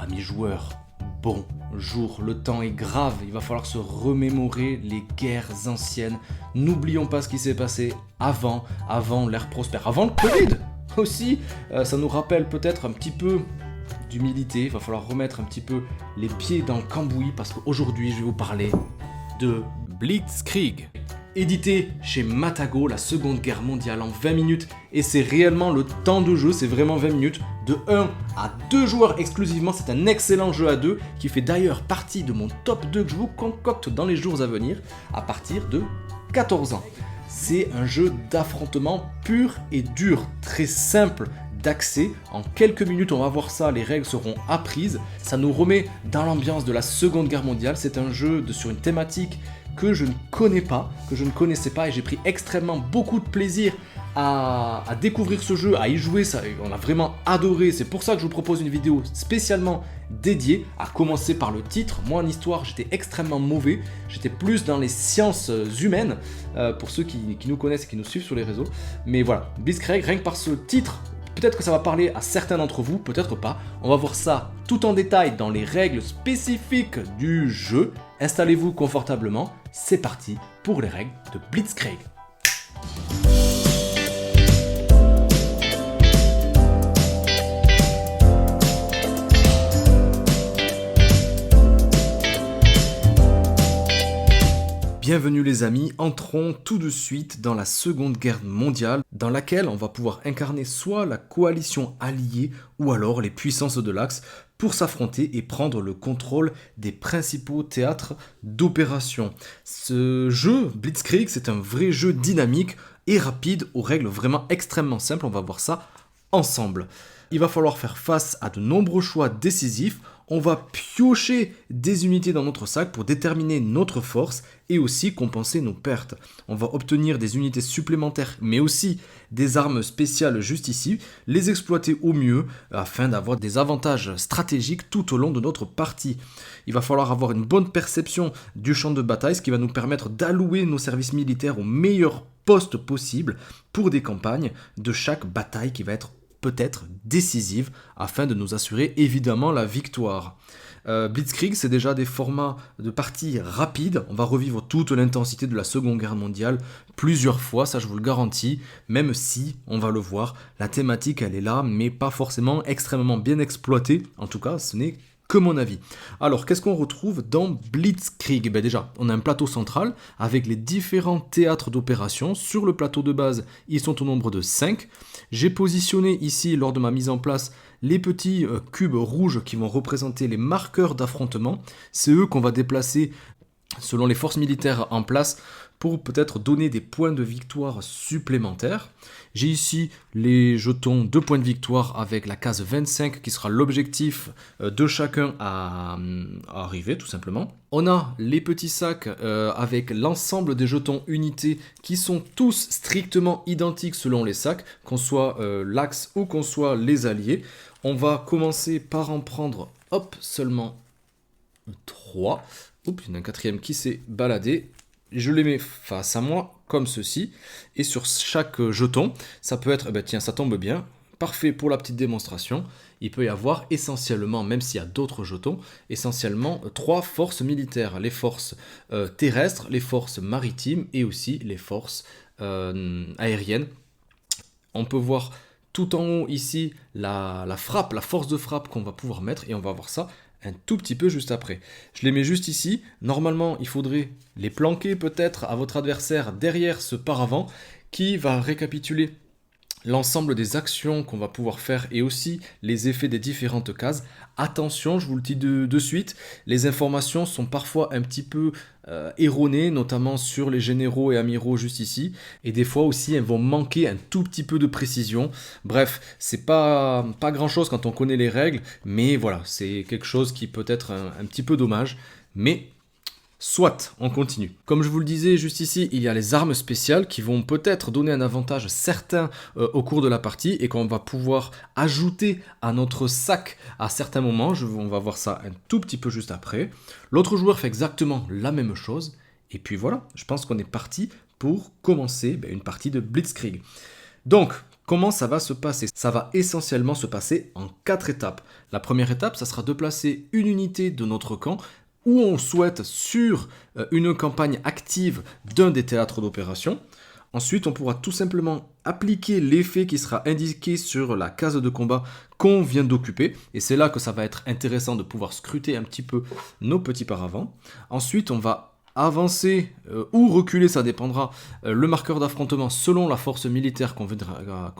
Amis joueurs, bonjour, le temps est grave, il va falloir se remémorer les guerres anciennes. N'oublions pas ce qui s'est passé avant l'ère prospère, avant le Covid aussi. Ça nous rappelle peut-être un petit peu d'humilité, il va falloir remettre un petit peu les pieds dans le cambouis parce qu'aujourd'hui je vais vous parler de Blitzkrieg. Édité chez Matago, la Seconde Guerre mondiale en 20 minutes, et c'est réellement le temps de jeu, c'est vraiment 20 minutes, de 1 à 2 joueurs exclusivement. C'est un excellent jeu à 2 qui fait d'ailleurs partie de mon top 2 que je vous concocte dans les jours à venir à partir de 14 ans. C'est un jeu d'affrontement pur et dur, très simple d'accès. En quelques minutes, on va voir ça, les règles seront apprises. Ça nous remet dans l'ambiance de la Seconde Guerre mondiale. C'est un jeu sur une thématique que je ne connaissais pas et j'ai pris extrêmement beaucoup de plaisir à découvrir ce jeu, à y jouer, ça, on a vraiment adoré. C'est pour ça que je vous propose une vidéo spécialement dédiée, à commencer par le titre. Moi en histoire j'étais extrêmement mauvais, j'étais plus dans les sciences humaines, pour ceux qui nous connaissent et qui nous suivent sur les réseaux. Mais voilà, Blitzkrieg, rien que par ce titre, peut-être que ça va parler à certains d'entre vous, peut-être pas. On va voir ça tout en détail dans les règles spécifiques du jeu. Installez-vous confortablement, c'est parti pour les règles de Blitzkrieg. Bienvenue les amis, entrons tout de suite dans la Seconde Guerre mondiale, dans laquelle on va pouvoir incarner soit la coalition alliée ou alors les puissances de l'Axe pour s'affronter et prendre le contrôle des principaux théâtres d'opération. Ce jeu, Blitzkrieg, c'est un vrai jeu dynamique et rapide aux règles vraiment extrêmement simples, on va voir ça ensemble. Il va falloir faire face à de nombreux choix décisifs. On va piocher des unités dans notre sac pour déterminer notre force et aussi compenser nos pertes. On va obtenir des unités supplémentaires mais aussi des armes spéciales juste ici, les exploiter au mieux afin d'avoir des avantages stratégiques tout au long de notre partie. Il va falloir avoir une bonne perception du champ de bataille, ce qui va nous permettre d'allouer nos services militaires au meilleur poste possible pour des campagnes de chaque bataille qui va être peut-être décisive afin de nous assurer évidemment la victoire. Blitzkrieg, c'est déjà des formats de parties rapides. On va revivre toute l'intensité de la Seconde Guerre mondiale plusieurs fois, ça je vous le garantis, même si, on va le voir, la thématique elle est là, mais pas forcément extrêmement bien exploitée. En tout cas, ce n'est que mon avis. Alors, qu'est-ce qu'on retrouve dans Blitzkrieg? Déjà, on a un plateau central avec les différents théâtres d'opération. Sur le plateau de base, ils sont au nombre de 5. J'ai positionné ici, lors de ma mise en place, les petits cubes rouges qui vont représenter les marqueurs d'affrontement. C'est eux qu'on va déplacer selon les forces militaires en place pour peut-être donner des points de victoire supplémentaires. J'ai ici les jetons de points de victoire avec la case 25 qui sera l'objectif de chacun à arriver tout simplement. On a les petits sacs avec l'ensemble des jetons unités qui sont tous strictement identiques selon les sacs, qu'on soit l'Axe ou qu'on soit les alliés. On va commencer par en prendre seulement 3. Oups, il y en a un quatrième qui s'est baladé. Je les mets face à moi, comme ceci. Et sur chaque jeton, ça peut être, tiens, ça tombe bien. Parfait pour la petite démonstration. Il peut y avoir essentiellement, même s'il y a d'autres jetons, essentiellement 3 forces militaires. Les forces terrestres, les forces maritimes et aussi les forces aériennes. On peut voir tout en haut ici la frappe, la force de frappe qu'on va pouvoir mettre. Et on va voir ça un tout petit peu juste après. Je les mets juste ici. Normalement, il faudrait les planquer peut-être à votre adversaire derrière ce paravent qui va récapituler l'ensemble des actions qu'on va pouvoir faire et aussi les effets des différentes cases. Attention, je vous le dis de suite, les informations sont parfois un petit peu erronées, notamment sur les généraux et amiraux juste ici. Et des fois aussi, elles vont manquer un tout petit peu de précision. Bref, c'est pas grand-chose quand on connaît les règles, mais voilà, c'est quelque chose qui peut être un petit peu dommage. Mais soit, on continue. Comme je vous le disais juste ici, il y a les armes spéciales qui vont peut-être donner un avantage certain au cours de la partie et qu'on va pouvoir ajouter à notre sac à certains moments. On va voir ça un tout petit peu juste après. L'autre joueur fait exactement la même chose. Et puis voilà, je pense qu'on est parti pour commencer une partie de Blitzkrieg. Donc, Comment ça va se passer? Ça va essentiellement se passer en 4 étapes. La première étape, ça sera de placer une unité de notre camp où on souhaite sur une campagne active d'un des théâtres d'opération. Ensuite, on pourra tout simplement appliquer l'effet qui sera indiqué sur la case de combat qu'on vient d'occuper. Et c'est là que ça va être intéressant de pouvoir scruter un petit peu nos petits paravents. Ensuite, on va avancer ou reculer, ça dépendra, le marqueur d'affrontement selon la force militaire qu'on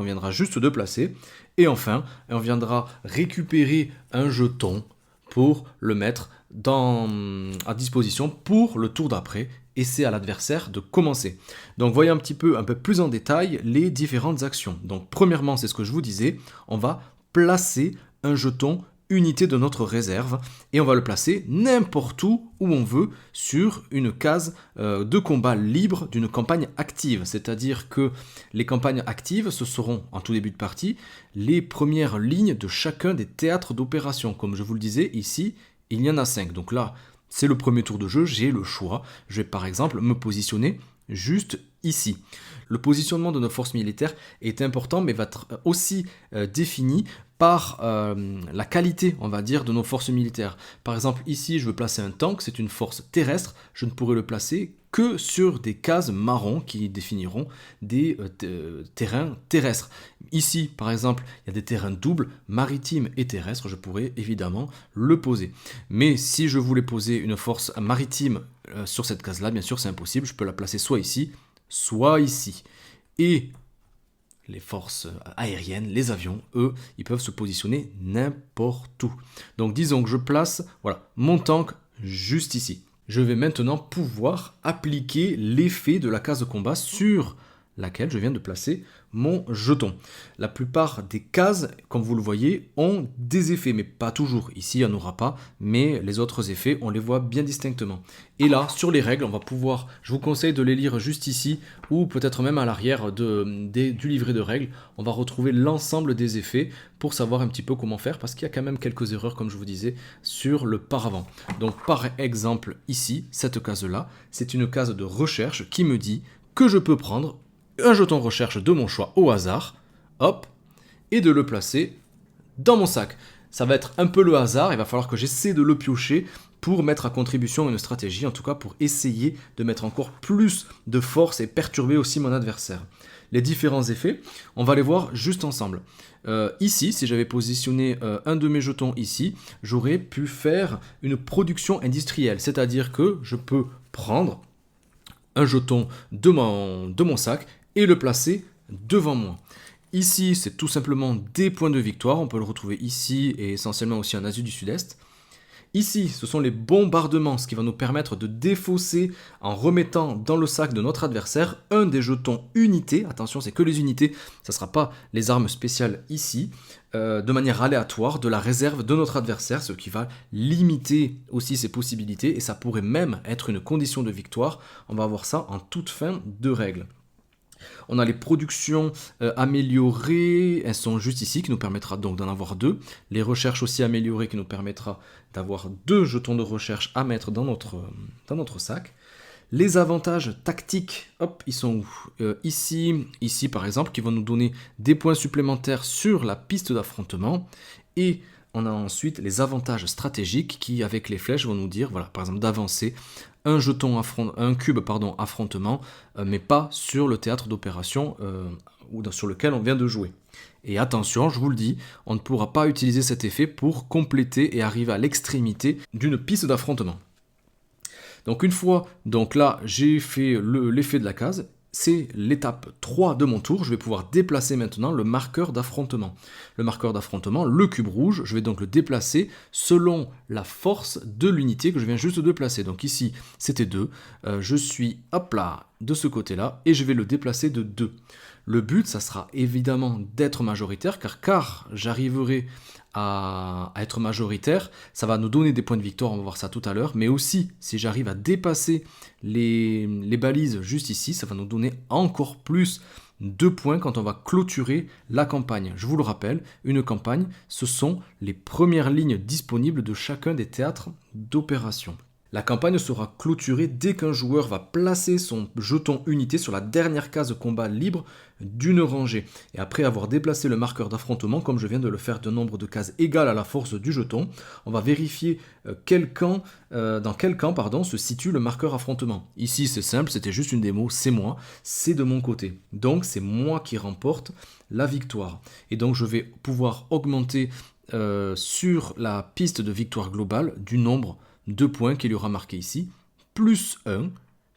viendra juste de placer. Et enfin, on viendra récupérer un jeton pour le mettre à disposition pour le tour d'après. Et c'est à l'adversaire de commencer. Donc voyez un peu plus en détail les différentes actions. Donc premièrement, c'est ce que je vous disais, on va placer un jeton unité de notre réserve et on va le placer n'importe où on veut sur une case de combat libre d'une campagne active. C'est-à-dire que les campagnes actives, ce seront en tout début de partie les premières lignes de chacun des théâtres d'opération. Comme je vous le disais, ici, il y en a 5. Donc là, c'est le premier tour de jeu, j'ai le choix. Je vais par exemple me positionner juste ici. Le positionnement de nos forces militaires est important, mais va être aussi défini par la qualité, on va dire, de nos forces militaires. Par exemple, ici, je veux placer un tank, c'est une force terrestre, je ne pourrai le placer que sur des cases marron qui définiront des terrains terrestres. Ici, par exemple, il y a des terrains doubles, maritimes et terrestres, je pourrais évidemment le poser. Mais si je voulais poser une force maritime sur cette case-là, bien sûr, c'est impossible, je peux la placer soit ici, soit ici. Et les forces aériennes, les avions, eux, ils peuvent se positionner n'importe où. Donc disons que je place mon tank juste ici. Je vais maintenant pouvoir appliquer l'effet de la case de combat sur laquelle je viens de placer mon jeton. La plupart des cases, comme vous le voyez, ont des effets, mais pas toujours. Ici, il n'y en aura pas, mais les autres effets, on les voit bien distinctement. Et là, sur les règles, on va pouvoir, je vous conseille de les lire juste ici, ou peut-être même à l'arrière du livret de règles, on va retrouver l'ensemble des effets pour savoir un petit peu comment faire, parce qu'il y a quand même quelques erreurs, comme je vous disais, sur le paravent. Donc par exemple, ici, cette case-là, c'est une case de recherche qui me dit que je peux prendre un jeton recherche de mon choix au hasard, hop, et de le placer dans mon sac. Ça va être un peu le hasard, il va falloir que j'essaie de le piocher pour mettre à contribution une stratégie, en tout cas pour essayer de mettre encore plus de force et perturber aussi mon adversaire. Les différents effets, on va les voir juste ensemble. Ici, si j'avais positionné un de mes jetons ici, j'aurais pu faire une production industrielle, c'est-à-dire que je peux prendre un jeton de mon sac et le placer devant moi. Ici, c'est tout simplement des points de victoire. On peut le retrouver ici et essentiellement aussi en Asie du Sud-Est. Ici, ce sont les bombardements, ce qui va nous permettre de défausser en remettant dans le sac de notre adversaire un des jetons unités. Attention, c'est que les unités, ça ne sera pas les armes spéciales ici, de manière aléatoire, de la réserve de notre adversaire, ce qui va limiter aussi ses possibilités et ça pourrait même être une condition de victoire. On va voir ça en toute fin de règle. On a les productions améliorées, elles sont juste ici, qui nous permettra donc d'en avoir 2. Les recherches aussi améliorées, qui nous permettra d'avoir 2 jetons de recherche à mettre dans notre sac. Les avantages tactiques, hop, ils sont où ici par exemple, qui vont nous donner des points supplémentaires sur la piste d'affrontement. Et on a ensuite les avantages stratégiques qui, avec les flèches, vont nous dire, voilà, par exemple, d'avancer un cube affrontement, mais pas sur le théâtre d'opération sur lequel on vient de jouer. Et attention, je vous le dis, on ne pourra pas utiliser cet effet pour compléter et arriver à l'extrémité d'une piste d'affrontement. Donc une fois, là, j'ai fait l'effet de la case. C'est l'étape 3 de mon tour, je vais pouvoir déplacer maintenant le marqueur d'affrontement. Le marqueur d'affrontement, le cube rouge, je vais donc le déplacer selon la force de l'unité que je viens juste de placer. Donc ici, c'était 2, je suis hop là, de ce côté-là, et je vais le déplacer de 2. Le but, ça sera évidemment d'être majoritaire, car j'arriverai à être majoritaire, ça va nous donner des points de victoire, on va voir ça tout à l'heure, mais aussi, si j'arrive à dépasser les balises juste ici, ça va nous donner encore plus de points quand on va clôturer la campagne. Je vous le rappelle, une campagne, ce sont les premières lignes disponibles de chacun des théâtres d'opération. La campagne sera clôturée dès qu'un joueur va placer son jeton unité sur la dernière case combat libre d'une rangée. Et après avoir déplacé le marqueur d'affrontement, comme je viens de le faire d'un nombre de cases égal à la force du jeton, on va vérifier dans quel camp se situe le marqueur affrontement. Ici c'est simple, c'était juste une démo, c'est moi, c'est de mon côté. Donc c'est moi qui remporte la victoire. Et donc je vais pouvoir augmenter sur la piste de victoire globale du nombre 2 points qu'il y aura marqué ici, plus 1,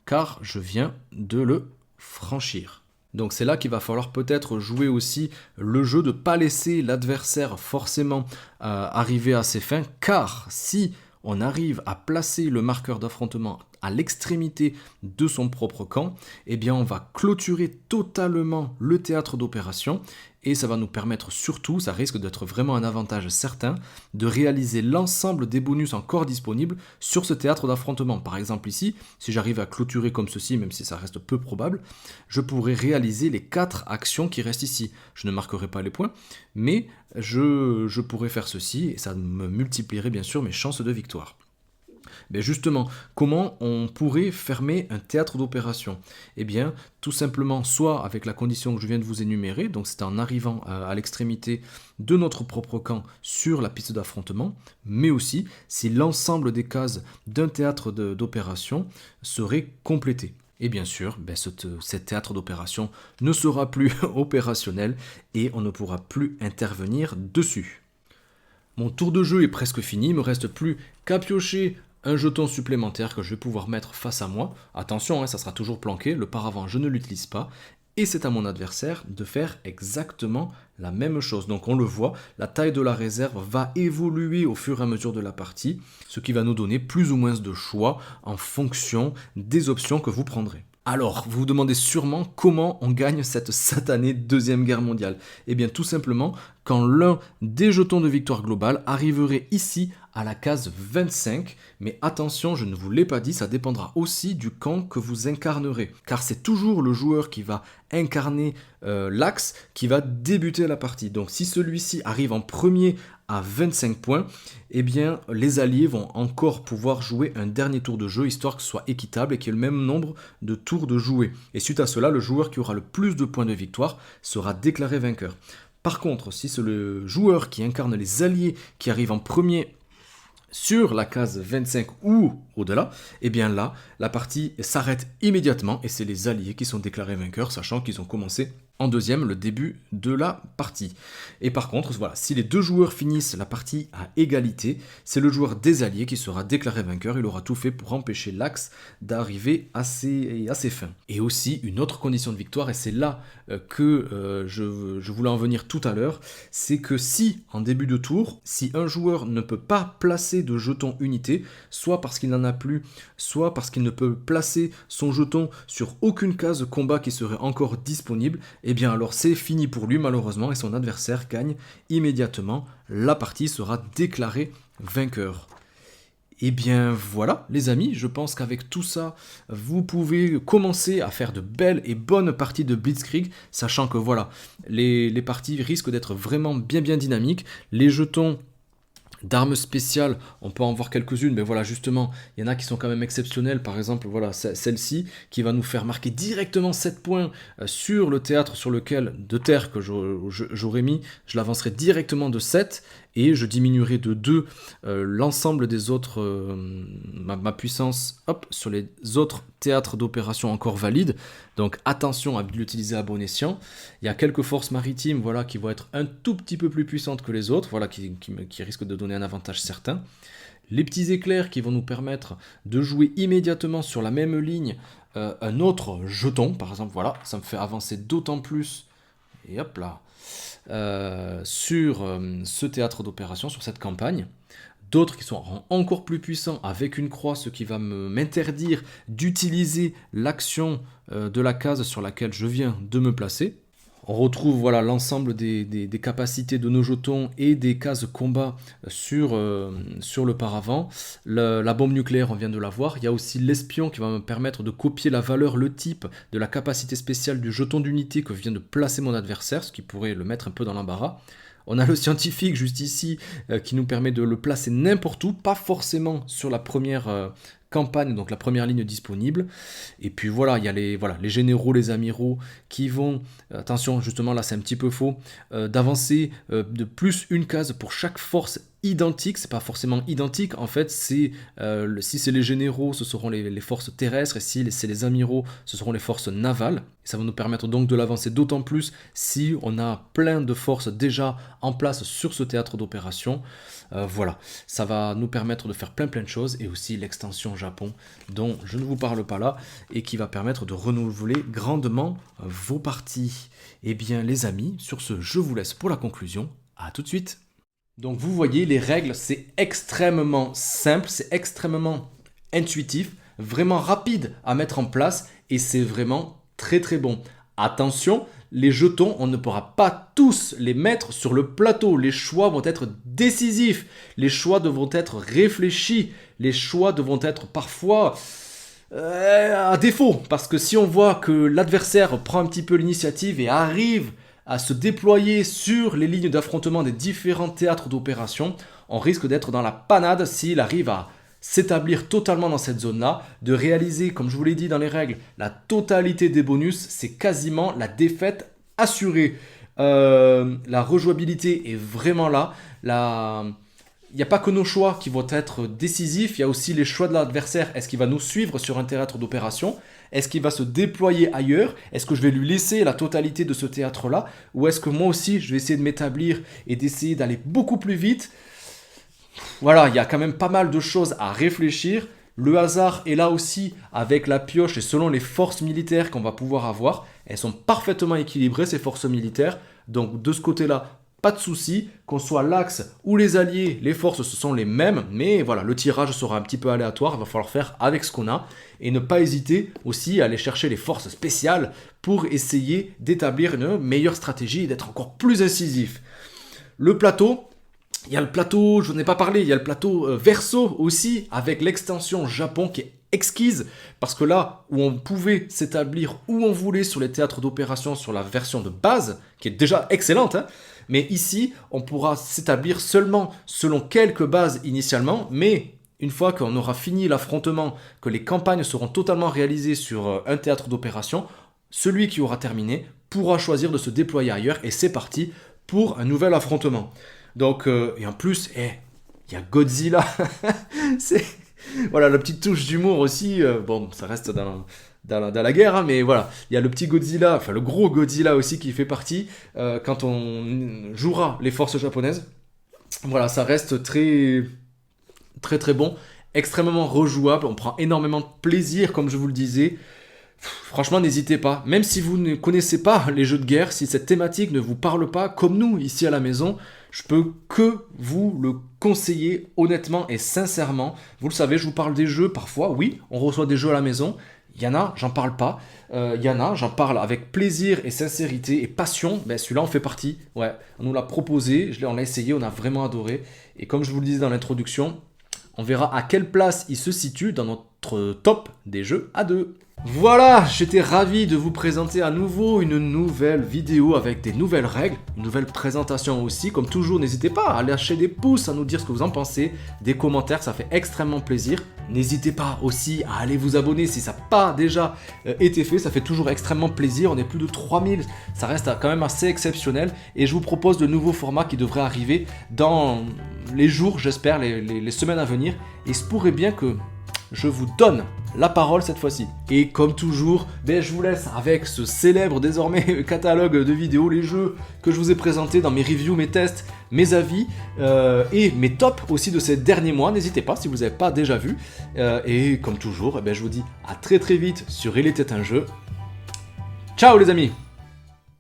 car je viens de le franchir. Donc c'est là qu'il va falloir peut-être jouer aussi le jeu de ne pas laisser l'adversaire forcément arriver à ses fins, car si on arrive à placer le marqueur d'affrontement à l'extrémité de son propre camp, eh bien on va clôturer totalement le théâtre d'opération et ça va nous permettre surtout, ça risque d'être vraiment un avantage certain, de réaliser l'ensemble des bonus encore disponibles sur ce théâtre d'affrontement. Par exemple ici, si j'arrive à clôturer comme ceci, même si ça reste peu probable, je pourrais réaliser les 4 actions qui restent ici. Je ne marquerai pas les points, mais je pourrais faire ceci et ça me multiplierait bien sûr mes chances de victoire. Mais justement, comment on pourrait fermer un théâtre d'opération? Eh bien, tout simplement, soit avec la condition que je viens de vous énumérer, donc c'est en arrivant à l'extrémité de notre propre camp sur la piste d'affrontement, mais aussi si l'ensemble des cases d'un théâtre d'opération serait complété. Et bien sûr, cet théâtre d'opération ne sera plus opérationnel et on ne pourra plus intervenir dessus. Mon tour de jeu est presque fini, il ne me reste plus qu'à piocher un jeton supplémentaire que je vais pouvoir mettre face à moi. Attention, ça sera toujours planqué, le paravent je ne l'utilise pas. Et c'est à mon adversaire de faire exactement la même chose. Donc on le voit, la taille de la réserve va évoluer au fur et à mesure de la partie, ce qui va nous donner plus ou moins de choix en fonction des options que vous prendrez. Alors, vous vous demandez sûrement comment on gagne cette satanée Deuxième Guerre mondiale. Eh bien tout simplement quand l'un des jetons de victoire globale arriverait ici à la case 25. Mais attention, je ne vous l'ai pas dit, ça dépendra aussi du camp que vous incarnerez. Car c'est toujours le joueur qui va incarner l'axe qui va débuter la partie. Donc si celui-ci arrive en premier à 25 points, eh bien les alliés vont encore pouvoir jouer un dernier tour de jeu, histoire que ce soit équitable et qu'il y ait le même nombre de tours de jouer. Et suite à cela, le joueur qui aura le plus de points de victoire sera déclaré vainqueur. Par contre, si c'est le joueur qui incarne les alliés qui arrive en premier sur la case 25 ou au-delà, et bien là, la partie s'arrête immédiatement et c'est les alliés qui sont déclarés vainqueurs, sachant qu'ils ont commencé en deuxième le début de la partie. Et par contre, voilà, si les deux joueurs finissent la partie à égalité, c'est le joueur des alliés qui sera déclaré vainqueur. Il aura tout fait pour empêcher l'Axe d'arriver à ses fins. Et aussi, une autre condition de victoire, et c'est là que je voulais en venir tout à l'heure, c'est que si, en début de tour, si un joueur ne peut pas placer de jeton unité, soit parce qu'il n'en a plus, soit parce qu'il ne peut placer son jeton sur aucune case combat qui serait encore disponible, et bien alors c'est fini pour lui malheureusement et son adversaire gagne immédiatement. La partie sera déclarée vainqueur. Et bien voilà les amis, je pense qu'avec tout ça, vous pouvez commencer à faire de belles et bonnes parties de Blitzkrieg, sachant que voilà, les parties risquent d'être vraiment bien dynamiques. Les jetons d'armes spéciales, on peut en voir quelques-unes, mais voilà, justement, il y en a qui sont quand même exceptionnelles. Par exemple, voilà, celle-ci, qui va nous faire marquer directement 7 points sur le théâtre sur lequel, de terre que j'aurais mis, je l'avancerai directement de 7, et je diminuerai de 2 l'ensemble des autres, ma puissance, sur les autres théâtres d'opération encore valides. Donc attention à l'utiliser à bon escient. Il y a quelques forces maritimes, voilà, qui vont être un tout petit peu plus puissantes que les autres, voilà, qui risquent de donner un avantage certain. Les petits éclairs qui vont nous permettre de jouer immédiatement sur la même ligne un autre jeton, par exemple, voilà, ça me fait avancer d'autant plus, et hop là, sur ce théâtre d'opération, sur cette campagne. D'autres qui sont encore plus puissants avec une croix, ce qui va m'interdire d'utiliser l'action de la case sur laquelle je viens de me placer. On retrouve voilà, l'ensemble des capacités de nos jetons et des cases combat sur le paravent. La bombe nucléaire, on vient de la voir. Il y a aussi l'espion qui va me permettre de copier la valeur, le type de la capacité spéciale du jeton d'unité que vient de placer mon adversaire, ce qui pourrait le mettre un peu dans l'embarras. On a le scientifique juste ici qui nous permet de le placer n'importe où, pas forcément sur la première campagne, donc la première ligne disponible. Et puis voilà, il y a les généraux, les amiraux qui vont, attention justement là c'est un petit peu faux, d'avancer de plus une case pour chaque force identique, c'est pas forcément identique, en fait si c'est les généraux ce seront les forces terrestres et si c'est les amiraux ce seront les forces navales. Et ça va nous permettre donc de l'avancer d'autant plus si on a plein de forces déjà en place sur ce théâtre d'opération. Voilà, ça va nous permettre de faire plein de choses et aussi l'extension Japon dont je ne vous parle pas là et qui va permettre de renouveler grandement vos parties. Eh bien les amis, sur ce je vous laisse pour la conclusion, à tout de suite. Donc vous voyez les règles c'est extrêmement simple, c'est extrêmement intuitif, vraiment rapide à mettre en place et c'est vraiment très très bon. Attention, les jetons, on ne pourra pas tous les mettre sur le plateau. Les choix vont être décisifs. Les choix devront être réfléchis. Les choix devront être parfois à défaut. Parce que si on voit que l'adversaire prend un petit peu l'initiative et arrive à se déployer sur les lignes d'affrontement des différents théâtres d'opération, on risque d'être dans la panade s'il arrive à s'établir totalement dans cette zone-là, de réaliser, comme je vous l'ai dit dans les règles, la totalité des bonus, c'est quasiment la défaite assurée. La rejouabilité est vraiment là. Il n'y a pas que nos choix qui vont être décisifs, il y a aussi les choix de l'adversaire. Est-ce qu'il va nous suivre sur un théâtre d'opération ? Est-ce qu'il va se déployer ailleurs ? Est-ce que je vais lui laisser la totalité de ce théâtre-là ? Ou est-ce que moi aussi, je vais essayer de m'établir et d'essayer d'aller beaucoup plus vite ? Voilà, il y a quand même pas mal de choses à réfléchir. Le hasard est là aussi avec la pioche et selon les forces militaires qu'on va pouvoir avoir. Elles sont parfaitement équilibrées ces forces militaires. Donc de ce côté-là, pas de souci. Qu'on soit l'Axe ou les alliés, les forces ce sont les mêmes. Mais voilà, le tirage sera un petit peu aléatoire. Il va falloir faire avec ce qu'on a. Et ne pas hésiter aussi à aller chercher les forces spéciales pour essayer d'établir une meilleure stratégie et d'être encore plus incisif. Le plateau... Il y a le plateau, je n'en ai pas parlé, il y a le plateau Verso aussi, avec l'extension Japon qui est exquise, parce que là où on pouvait s'établir où on voulait sur les théâtres d'opération sur la version de base, qui est déjà excellente, hein, mais ici on pourra s'établir seulement selon quelques bases initialement, mais une fois qu'on aura fini l'affrontement, que les campagnes seront totalement réalisées sur un théâtre d'opération, celui qui aura terminé pourra choisir de se déployer ailleurs, et c'est parti pour un nouvel affrontement. Donc, et en plus, il y a Godzilla. Voilà, la petite touche d'humour aussi. Bon, ça reste dans la guerre, hein, mais voilà. Il y a le petit Godzilla, enfin le gros Godzilla aussi qui fait partie quand on jouera les forces japonaises. Voilà, ça reste très, très, très bon. Extrêmement rejouable. On prend énormément de plaisir, comme je vous le disais. Franchement, n'hésitez pas. Même si vous ne connaissez pas les jeux de guerre, si cette thématique ne vous parle pas, comme nous ici à la maison, je peux que vous le conseiller honnêtement et sincèrement. Vous le savez, je vous parle des jeux parfois. Oui, on reçoit des jeux à la maison. Il y en a, j'en parle pas. Il y en a, j'en parle avec plaisir et sincérité et passion. Ben, celui-là, on fait partie. Ouais, on nous l'a proposé, on l'a essayé, on a vraiment adoré. Et comme je vous le disais dans l'introduction, on verra à quelle place il se situe dans notre top des jeux à deux. Voilà, j'étais ravi de vous présenter à nouveau une nouvelle vidéo avec des nouvelles règles, une nouvelle présentation aussi. Comme toujours, n'hésitez pas à lâcher des pouces, à nous dire ce que vous en pensez, des commentaires, ça fait extrêmement plaisir. N'hésitez pas aussi à aller vous abonner si ça n'a pas déjà été fait, ça fait toujours extrêmement plaisir. On est plus de 3000, ça reste quand même assez exceptionnel. Et je vous propose de nouveaux formats qui devraient arriver dans les jours, j'espère, les semaines à venir. Et il se pourrait bien que je vous donne la parole cette fois-ci. Et comme toujours, je vous laisse avec ce célèbre désormais catalogue de vidéos, les jeux que je vous ai présentés dans mes reviews, mes tests, mes avis et mes tops aussi de ces derniers mois. N'hésitez pas si vous n'avez pas déjà vu. Et comme toujours, je vous dis à très très vite sur Il était un jeu. Ciao les amis!